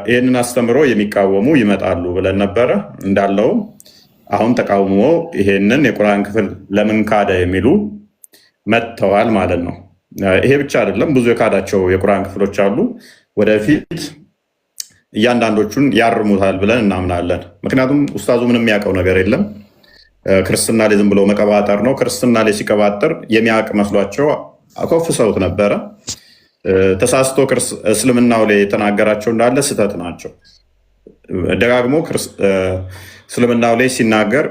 ይህንን አስተምሮ የሚቃወሙ ይመጣሉ ብለን ነበረ። እንዳለውም አሁን ተቃውሞ ይሄንን የቁርአን ክፍል ለምን ካደ የሚሉ መጥተዋል ማለት ነው። ይሄ ብቻ አይደለም፣ ብዙ የካዳቸው የቁርአን ክፍሎች አሉ። ወደፊት እያንዳንዶቹን ያርሙታል ብለን እናምናለን። ምክንያቱም ኡስታዙ ምንም የሚያውቀው ነገር የለም። ክርስትና ላይ ዝም ብሎ መቀባጠር ነው። ክርስትና ላይ ሲቀባጠር የሚያውቅ መስሏቸው አኮፍሰውት ነበረ። ተሳስቶ እስልምናው ላይ የተናገራቸው እንዳለ ስህተት ናቸው። ደጋግሞ እስልምናው ላይ ሲናገር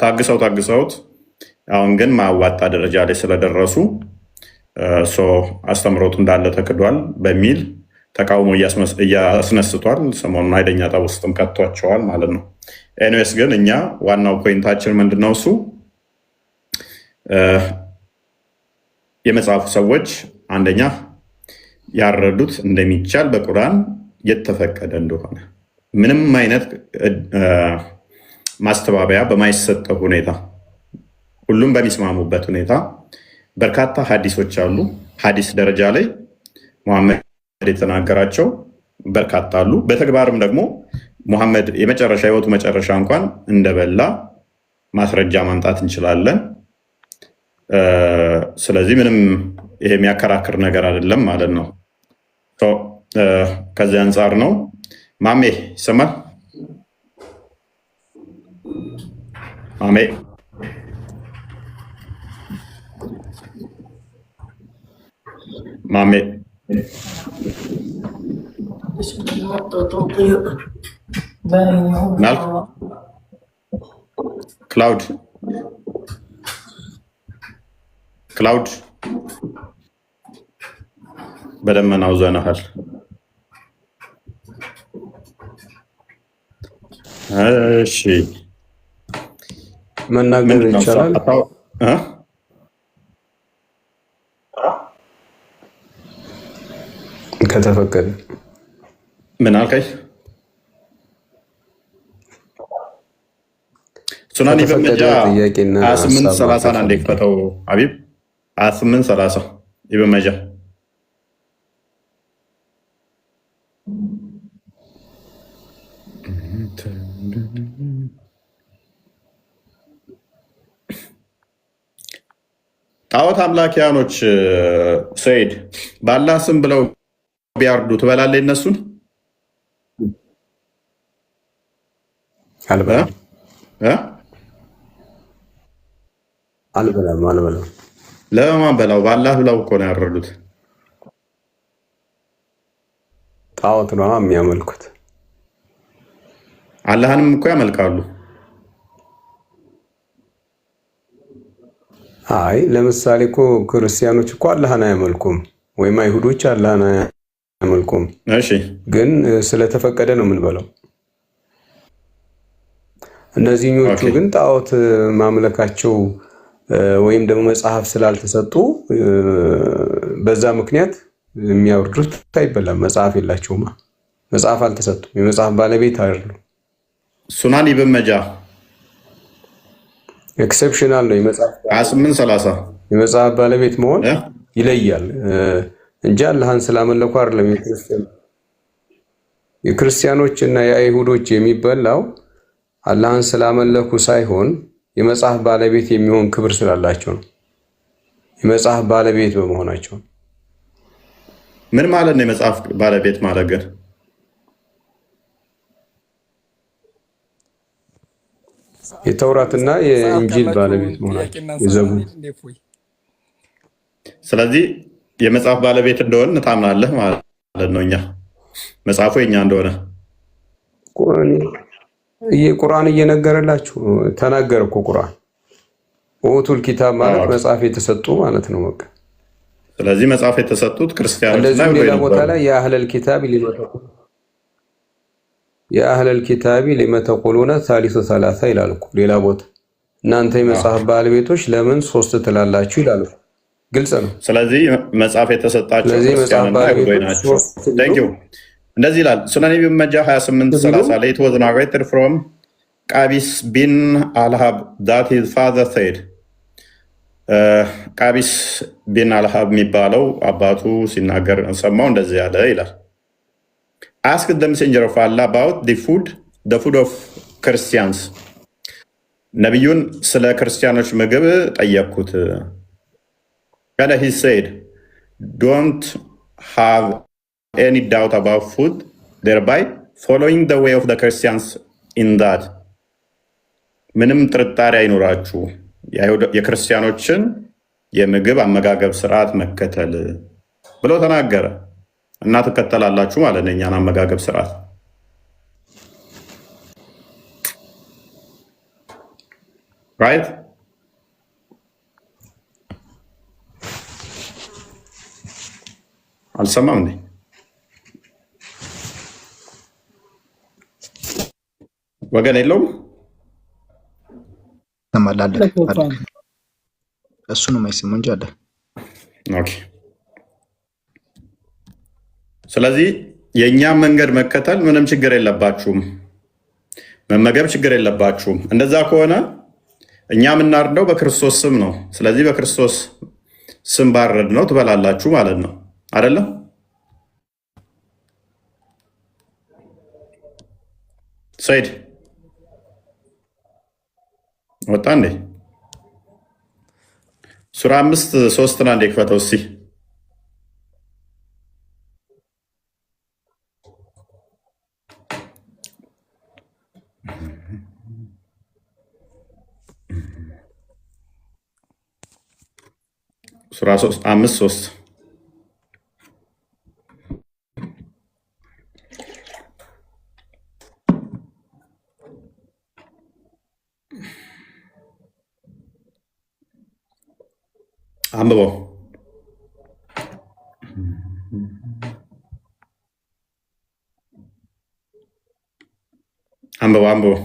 ታግሰውት አሁን ግን ማዋጣ ደረጃ ላይ ስለደረሱ አስተምሮቱ እንዳለ ተክዷል በሚል ተቃውሞ እያስነስቷል። ሰሞኑን ኃይለኛ ጠብ ውስጥም ከቷቸዋል ማለት ነው። ኤኒዌይስ ግን እኛ ዋናው ፖይንታችን ምንድነው? እሱ የመጽሐፉ ሰዎች አንደኛ ያረዱት እንደሚቻል በቁርአን የተፈቀደ እንደሆነ ምንም አይነት ማስተባበያ በማይሰጠው ሁኔታ ሁሉም በሚስማሙበት ሁኔታ በርካታ ሀዲሶች አሉ። ሀዲስ ደረጃ ላይ ሙሐመድ የተናገራቸው በርካታ አሉ። በተግባርም ደግሞ ሙሐመድ የመጨረሻ ህይወቱ መጨረሻ እንኳን እንደበላ ማስረጃ ማምጣት እንችላለን። ስለዚህ ምንም ይሄ የሚያከራክር ነገር አይደለም ማለት ነው። ከዚህ አንጻር ነው። ማሜ ይሰማል? ማሜ ማሜ ክላውድ በደመናው ዘነሃል። እሺ መናገር ይቻላል ከተፈቀደ። ምን አልከኝ? ሱናኒ በመጃ 28:30 አንዴ ክፈተው ሀቢብ 28:30 ይበመጃ ጣዖት አምላኪያኖች ሰይድ በአላህ ስም ብለው ቢያርዱ ትበላለህ? እነሱን አልበላም አልበላም አልበላም። ለማን በላው? በአላህ ብለው እኮ ነው ያረዱት። ጣዖት ነው የሚያመልኩት። አላህንም እኮ ያመልካሉ። አይ ለምሳሌ እኮ ክርስቲያኖች እኮ አላህን አያመልኩም፣ ወይም አይሁዶች አላህን አያመልኩም። እሺ፣ ግን ስለተፈቀደ ነው የምንበላው። እነዚህኞቹ ግን ጣዖት ማምለካቸው ወይም ደግሞ መጽሐፍ ስላልተሰጡ በዛ ምክንያት የሚያወርዱት አይበላም። መጽሐፍ የላቸውማ፣ መጽሐፍ አልተሰጡም፣ የመጽሐፍ ባለቤት አይደሉም። ሱናን ኢብን መጃ ኤክሰፕሽናል ነው። የመጽሐፍ 2830 የመጽሐፍ ባለቤት መሆን ይለያል እንጂ አላህን ስላመለኩ አይደለም። የክርስቲያኖች እና የአይሁዶች የሚበላው አላህን ስላመለኩ ሳይሆን የመጽሐፍ ባለቤት የሚሆን ክብር ስላላቸው ነው። የመጽሐፍ ባለቤት በመሆናቸው። ምን ማለት ነው የመጽሐፍ ባለቤት ማለት ግን? የተውራትና የእንጂል ባለቤት መሆናቸው የዘቡር። ስለዚህ የመጽሐፍ ባለቤት እንደሆነ ታምናለህ ማለት ነው። እኛ መጽሐፉ የኛ እንደሆነ ቁርአን እየነገረላችሁ ተናገረ እኮ ቁርአን። ኡቱል ኪታብ ማለት መጽሐፍ የተሰጡ ማለት ነው። በቃ ስለዚህ መጽሐፍ የተሰጡት ክርስቲያኖች እንደዚህ ሌላ ቦታ ላይ የአህለል ኪታቢ ሊመተቁሉነ ሳሊሱ ሰላሳ ይላል እኮ ሌላ ቦታ። እናንተ የመጽሐፍ ባለቤቶች ለምን ሶስት ትላላችሁ ይላሉ። ግልጽ ነው። ስለዚህ መጽሐፍ የተሰጣቸው ክርስቲያንና አይሁዶች ናቸው። እንደዚህ ይላል ሱነን ኢብን መጃ 2830 ላይ it was narrated from ቃቢስ ቢን አልሃብ that his father said ቃቢስ ቢን አልሃብ የሚባለው አባቱ ሲናገር ሰማው እንደዚህ ያለ ይላል asked the messenger of Allah about the food of Christians ነቢዩን ስለ ክርስቲያኖች ምግብ ጠየቅኩት and he said don't have any doubt about food, thereby following the way of the Christians in that ምንም ጥርጣሬ አይኖራችሁ የክርስቲያኖችን የምግብ አመጋገብ ስርዓት መከተል ብሎ ተናገረ እና ትከተላላችሁ ማለት ነው እኛን አመጋገብ ስርዓት። right አልሰማም እንዴ? ወገን የለውም ተማላለ እሱ ነው የማይሰማው እንጂ አለ። ኦኬ ስለዚህ የእኛም መንገድ መከተል ምንም ችግር የለባችሁም፣ መመገብ ችግር የለባችሁም። እንደዛ ከሆነ እኛ የምናርደው በክርስቶስ ስም ነው። ስለዚህ በክርስቶስ ስም ባረድ ነው ትበላላችሁ ማለት ነው አይደለም? ሰይድ ወጣ እንዴ? ሱራ 5:3 አንዴ ክፈተው እስኪ። ሱራ 5:3 አንብበው። አንብበው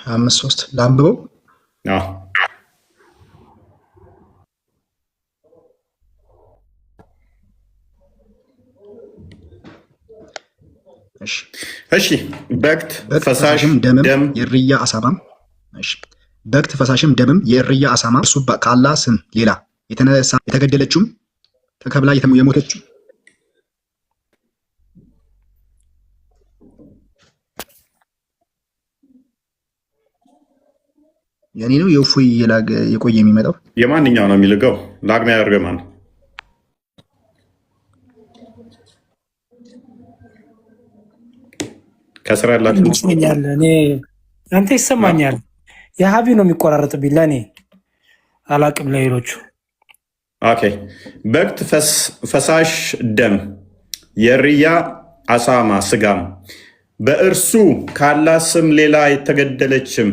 5:3 ላንብበው። እሺ በክት ፈሳሽም ደም የእርያ አሳማም በክት ፈሳሽም ደምም የእርያ አሳማ እርሱ ከአላህ ስም ሌላ የተነሳ የተገደለችውም ተከብላ የሞተችው የኔ ነው የእፎይ የቆየ የሚመጣው የማንኛው ነው የሚልገው? ላግና ያርገማን ከስራ ያላችሁ ይመስለኛል። እኔ አንተ ይሰማኛል። የሀቢ ነው የሚቆራረጥብኝ ለእኔ አላቅም ለሌሎቹ። ኦኬ። በክት ፈሳሽ ደም የርያ አሳማ ስጋም በእርሱ ካላ ስም ሌላ የተገደለችም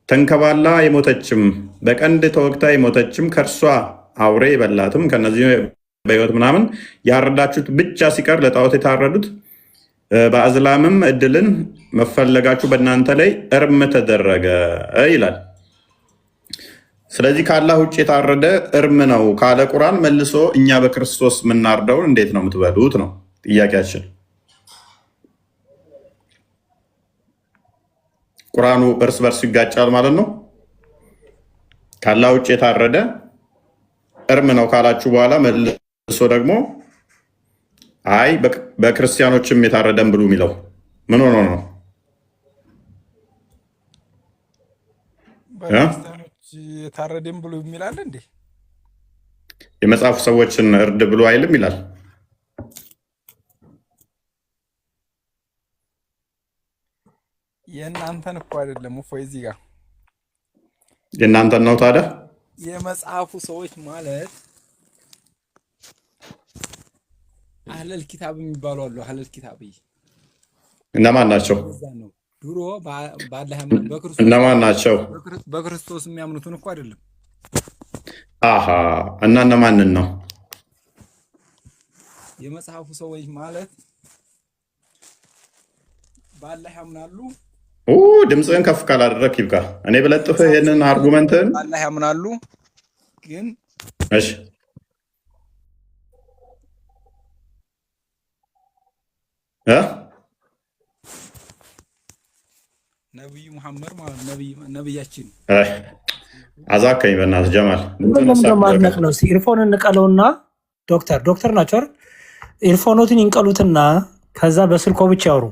ተንከባላ የሞተችም በቀንድ ተወግታ የሞተችም ከእርሷ አውሬ የበላትም ከነዚህ በሕይወት ምናምን ያረዳችሁት ብቻ ሲቀር ለጣዖት የታረዱት በአዝላምም እድልን መፈለጋችሁ በእናንተ ላይ እርም ተደረገ ይላል። ስለዚህ ከአላህ ውጭ የታረደ እርም ነው ካለ ቁርአን መልሶ እኛ በክርስቶስ የምናርደውን እንዴት ነው የምትበሉት ነው ጥያቄያችን። ቁርአኑ እርስ በርሱ ይጋጫል ማለት ነው። ከአላህ ውጭ የታረደ እርም ነው ካላችሁ በኋላ መልሶ ደግሞ አይ በክርስቲያኖችም የታረደን ብሉ የሚለው ምን ሆኖ ነው? በክርስቲያኖች የታረደን ብሉ የሚላል እንዴ? የመጽሐፉ ሰዎችን እርድ ብሉ አይልም ይላል። የእናንተን እኮ አይደለም እፎይ፣ እዚህ ጋር የእናንተን ነው ታዲያ። የመጽሐፉ ሰዎች ማለት አህለል ኪታብ የሚባሉ አሉ። አህለል ኪታብ እነማን ናቸው? ድሮ እነማን ናቸው? በክርስቶስ የሚያምኑትን እኮ አይደለም። አሃ እና እነማንን ነው? የመጽሐፉ ሰዎች ማለት በአላህ ያምናሉ። ድምፅህን ከፍ ካላደረክ ይብቃ። እኔ ብለጥፍህ ይሄንን አርጉመንትን በአላህ ያምናሉ ግን እሺ ነብዩ መሐመድ ማለት ነብያችን አዛከኝ በእናትህ ጀማል ማድነቅ ነው። ኢርፎን እንቀለውና ዶክተር ናቸው አይደል? ኢርፎኖትን ይንቀሉትና ከዛ በስልኮ ብቻ ያወሩ።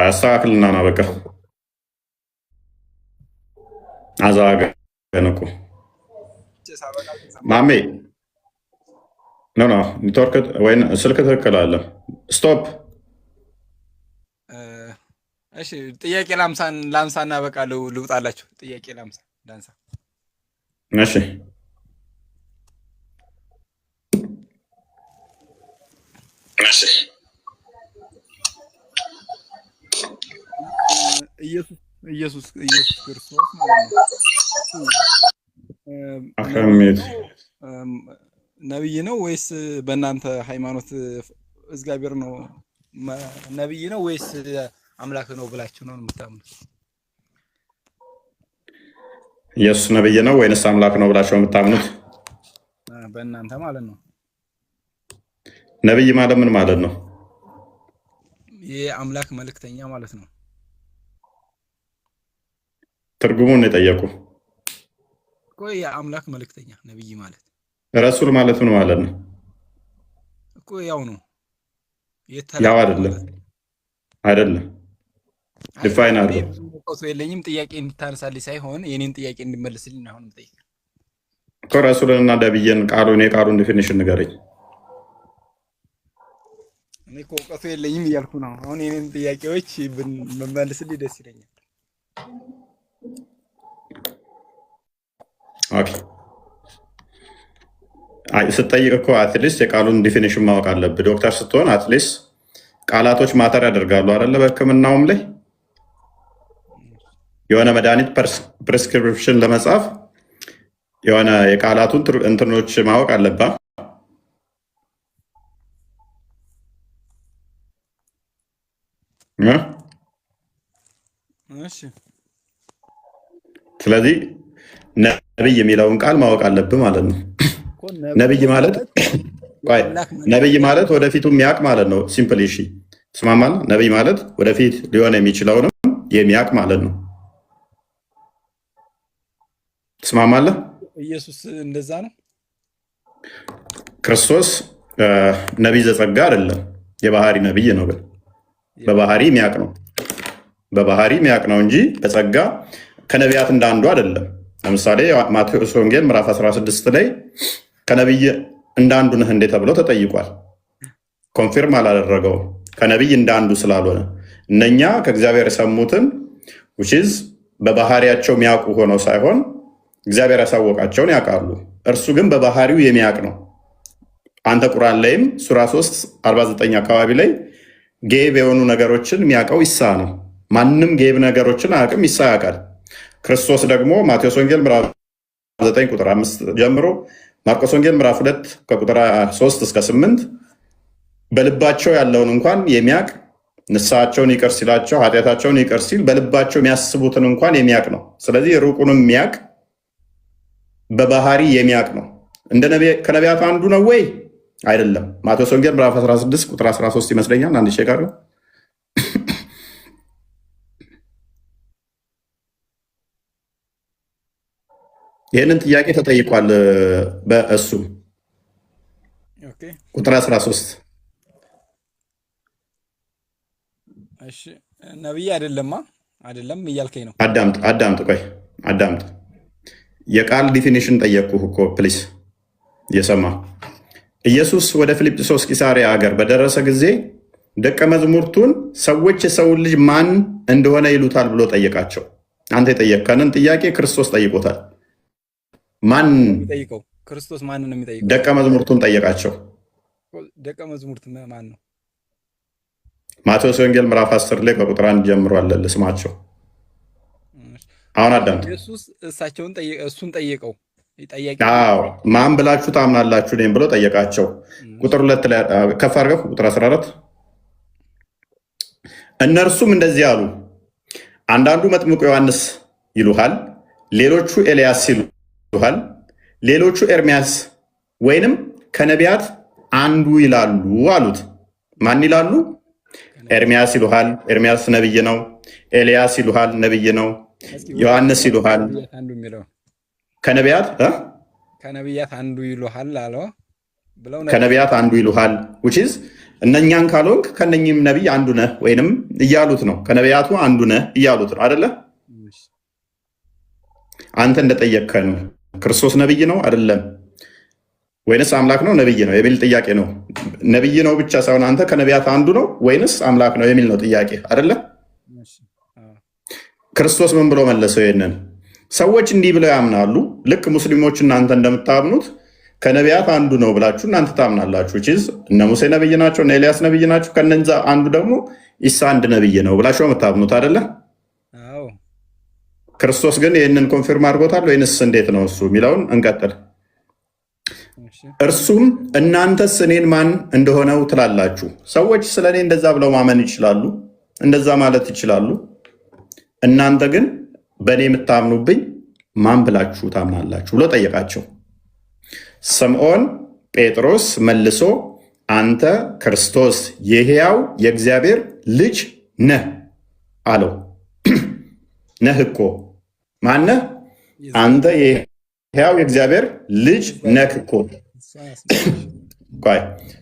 አስተካክልና ና በቃ አዛገን እኮ ማሜ ኖ ኔትወርክ ወይ ስልክ ትክክል አለ። ስቶፕ። እሺ ጥያቄ ላምሳና በቃ ልውጣላችሁ። ጥያቄ ላንሳ። እሺ ኢየሱስ ክርስቶስ ማለት ነው ነብይ ነው ወይስ በእናንተ ሃይማኖት እግዚአብሔር ነው ነብይ ነው ወይስ አምላክ ነው ብላችሁ ነው የምታምኑት? ኢየሱስ ነብይ ነው ወይስ አምላክ ነው ብላችሁ የምታምኑት? በእናንተ ማለት ነው። ነብይ ማለት ምን ማለት ነው? የአምላክ መልእክተኛ ማለት ነው። ትርጉሙን የጠየቁ እኮ የአምላክ መልእክተኛ ነብይ ማለት ረሱል ማለት ምን ማለት ነው? እኮ ያው ነው። ያው አይደለም ዲፋይን አድርጎ እኮ የለኝም። ጥያቄ እንድታነሳልኝ ሳይሆን የኔን ጥያቄ እንድመልስልኝ አሁን ጠይቅ እኮ ረሱልና ነብይን የቃሉን ዲፊኒሽን ንገረኝ። እኔ እኮ እውቀቱ የለኝም እያልኩ ነው። አሁን የኔን ጥያቄዎች ብንመልስልኝ ደስ ይለኛል። ኦኬ ስትጠይቅ እኮ አትሊስት የቃሉን ዲፊኒሽን ማወቅ አለብህ። ዶክተር ስትሆን አትሊስት ቃላቶች ማተር ያደርጋሉ አይደለ? በሕክምናውም ላይ የሆነ መድኃኒት ፕሬስክሪፕሽን ለመጻፍ የሆነ የቃላቱን እንትኖች ማወቅ አለብህ። ስለዚህ ነብይ የሚለውን ቃል ማወቅ አለብህ ማለት ነው። ነብይ ማለት ወደፊቱ የሚያውቅ ማለት ነው። ሲምፕል። እሺ ትስማማለህ? ነብይ ማለት ወደፊት ሊሆን የሚችለውንም የሚያውቅ ማለት ነው። ትስማማለህ? ኢየሱስ እንደዛ ነው። ክርስቶስ ነቢይ ዘጸጋ አይደለም፣ የባህሪ ነብይ ነው። ግን በባህሪ የሚያውቅ ነው። በባህሪ የሚያውቅ ነው እንጂ በጸጋ ከነቢያት እንዳንዱ አይደለም። ለምሳሌ ማቴዎስ ወንጌል ምዕራፍ 16 ላይ ከነቢይ እንዳንዱ ነህ እንዴ ተብሎ ተጠይቋል። ኮንፊርም አላደረገውም ከነቢይ እንዳንዱ ስላልሆነ። እነኛ ከእግዚአብሔር የሰሙትን ውችዝ በባህሪያቸው የሚያውቁ ሆነው ሳይሆን እግዚአብሔር ያሳወቃቸውን ያውቃሉ። እርሱ ግን በባህሪው የሚያውቅ ነው። አንተ ቁርአን ላይም ሱራ 3 49 አካባቢ ላይ ጌብ የሆኑ ነገሮችን የሚያውቀው ኢሳ ነው። ማንም ጌብ ነገሮችን አያውቅም፣ ኢሳ ያውቃል። ክርስቶስ ደግሞ ማቴዎስ ወንጌል ምዕራፍ 9 ቁጥር 5 ጀምሮ ማርቆስ ወንጌል ምዕራፍ 2 ከቁጥር 3 እስከ 8 በልባቸው ያለውን እንኳን የሚያውቅ ንስሐቸውን ይቅር ሲላቸው ኃጢአታቸውን ይቅር ሲል በልባቸው የሚያስቡትን እንኳን የሚያውቅ ነው። ስለዚህ ሩቁንም የሚያውቅ በባህሪ የሚያውቅ ነው። ከነቢያት አንዱ ነው ወይ? አይደለም። ማቴዎስ ወንጌል ምዕራፍ 16 ቁጥር 13 ይመስለኛል። አንድ ሼ ጋር ይህንን ጥያቄ ተጠይቋል። በእሱ ቁጥር 13 ነቢይ አይደለም እያልከኝ ነው? አዳምጥ፣ ቆይ አዳምጥ። የቃል ዲፊኒሽን ጠየቅኩህ እኮ ፕሊስ እየሰማ። ኢየሱስ ወደ ፊልጵስዩስ ቂሳርያ ሀገር በደረሰ ጊዜ ደቀ መዝሙርቱን ሰዎች የሰውን ልጅ ማን እንደሆነ ይሉታል ብሎ ጠየቃቸው። አንተ የጠየቅከንን ጥያቄ ክርስቶስ ጠይቆታል። ማን ክርስቶስ ማንን ነው የሚጠይቀው? ደቀ መዝሙርቱን ጠየቃቸው። ደቀ መዝሙርት ማን ነው? ማቴዎስ ወንጌል ምዕራፍ 10 ላይ ከቁጥር 1 ጀምሮ አለ ስማቸው። አሁን አዳምጥ። ኢየሱስ እሱን ጠየቀው። ማን ብላችሁ ታምናላችሁ እኔን ብሎ ጠየቃቸው። ቁጥር 2 ላይ ከፍ አድርገው ቁጥር 14 እነርሱም እንደዚህ አሉ፣ አንዳንዱ መጥምቁ ዮሐንስ ይሉሃል፣ ሌሎቹ ኤልያስ ይሉሃል፣ ሌሎቹ ኤርሚያስ ወይንም ከነቢያት አንዱ ይላሉ አሉት። ማን ይላሉ? ኤርሚያስ ይሉሃል፣ ኤርሚያስ ነብይ ነው። ኤልያስ ይሉሃል፣ ነብይ ነው። ዮሐንስ ይሉሃል፣ ከነቢያት አንዱ ይሉሃል አለው ብለው ከነቢያት አንዱ ይሉሃል ውጪዝ እነኛን ካልሆንክ ከነኝም ነቢይ አንዱ ነህ ወይንም እያሉት ነው። ከነቢያቱ አንዱ ነህ እያሉት ነው አይደለ? አንተ እንደጠየቅከን ክርስቶስ ነብይ ነው አይደለም ወይንስ አምላክ ነው ነብይ ነው የሚል ጥያቄ ነው። ነብይ ነው ብቻ ሳይሆን አንተ ከነቢያት አንዱ ነው ወይንስ አምላክ ነው የሚል ነው ጥያቄ አይደለ? ክርስቶስ ምን ብሎ መለሰው? ይሄንን ሰዎች እንዲህ ብለው ያምናሉ። ልክ ሙስሊሞች እናንተ እንደምታምኑት ከነቢያት አንዱ ነው ብላችሁ እናንተ ታምናላችሁ። እነ ሙሴ ነብይ ናቸው፣ እነ ኤልያስ ነብይ ናቸው። ከነዛ አንዱ ደግሞ ኢሳ አንድ ነብይ ነው ብላችሁ የምታምኑት አይደለ? ክርስቶስ ግን ይህንን ኮንፊርም አድርጎታል ወይንስ እንዴት ነው እሱ የሚለውን እንቀጥል። እርሱም እናንተስ እኔን ማን እንደሆነው ትላላችሁ? ሰዎች ስለ እኔ እንደዛ ብለው ማመን ይችላሉ፣ እንደዛ ማለት ይችላሉ። እናንተ ግን በእኔ የምታምኑብኝ ማን ብላችሁ ታምናላችሁ ብሎ ጠየቃቸው። ስምዖን ጴጥሮስ መልሶ አንተ ክርስቶስ የሕያው የእግዚአብሔር ልጅ ነህ አለው። ነህ እኮ ማነህ? አንተ የሕያው የእግዚአብሔር ልጅ ነህ እኮ።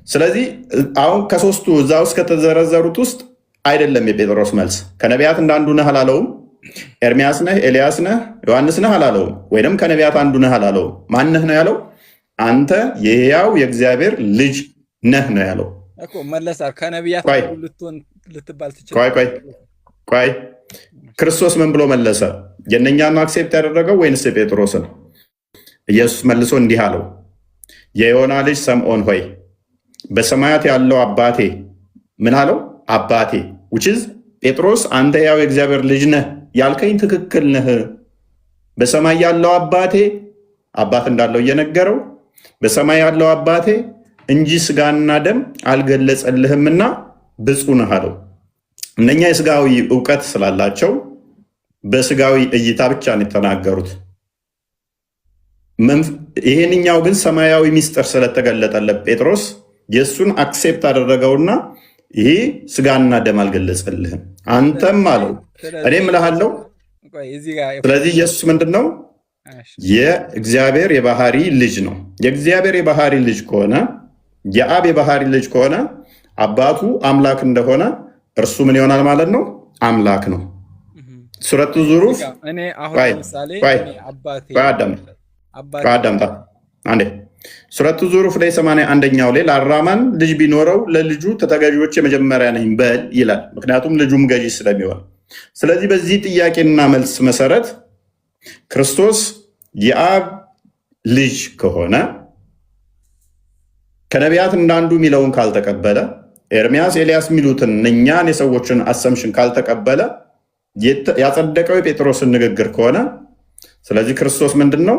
ስለዚህ አሁን ከሶስቱ እዛ ውስጥ ከተዘረዘሩት ውስጥ አይደለም የጴጥሮስ መልስ። ከነቢያት እንዳንዱ ነህ አላለውም። ኤርሚያስ ነህ፣ ኤልያስ ነህ፣ ዮሐንስ ነህ አላለውም። ወይንም ከነቢያት አንዱ ነህ አላለውም። ማነህ ነው ያለው? አንተ የሕያው የእግዚአብሔር ልጅ ነህ ነው ያለው። ከነቢያት ልትባል ቆይ ክርስቶስ ምን ብሎ መለሰ? የእነኛን አክሴፕት ያደረገው ወይንስ የጴጥሮስን? ኢየሱስ መልሶ እንዲህ አለው፣ የዮና ልጅ ሰምዖን ሆይ በሰማያት ያለው አባቴ ምን አለው? አባቴ ውችዝ ጴጥሮስ አንተ ሕያው የእግዚአብሔር ልጅ ነህ ያልከኝ ትክክል ነህ። በሰማይ ያለው አባቴ አባት እንዳለው እየነገረው በሰማይ ያለው አባቴ እንጂ ስጋና ደም አልገለጸልህምና ብፁዕ ነህ አለው። እነኛ የስጋዊ እውቀት ስላላቸው በስጋዊ እይታ ብቻ ነው የተናገሩት። ይሄንኛው ግን ሰማያዊ ሚስጥር ስለተገለጠለት ጴጥሮስ የእሱን አክሴፕት አደረገውና ይሄ ስጋና ደም አልገለጸልህም አንተም አለው እኔም እልሃለሁ። ስለዚህ ኢየሱስ ምንድን ነው? የእግዚአብሔር የባህሪ ልጅ ነው። የእግዚአብሔር የባህሪ ልጅ ከሆነ የአብ የባህሪ ልጅ ከሆነ አባቱ አምላክ እንደሆነ እርሱ ምን ይሆናል ማለት ነው? አምላክ ነው። ሱረቱ ዙሩፍ እኔ አሁን ለምሳሌ አዳምጣ አንዴ ሱረቱ ዙሩፍ ላይ 81ኛው ላይ ለአራማን ልጅ ቢኖረው ለልጁ ተገዢዎች የመጀመሪያ ነኝ በል ይላል። ምክንያቱም ልጁም ገዢ ስለሚሆን። ስለዚህ በዚህ ጥያቄና መልስ መሰረት ክርስቶስ የአብ ልጅ ከሆነ ከነቢያት እንዳንዱ የሚለውን ካልተቀበለ ኤርሚያስ፣ ኤልያስ የሚሉትን እኛን የሰዎችን አሰምሽን ካልተቀበለ ያጸደቀው የጴጥሮስን ንግግር ከሆነ ስለዚህ ክርስቶስ ምንድን ነው?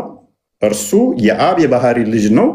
እርሱ የአብ የባህሪ ልጅ ነው።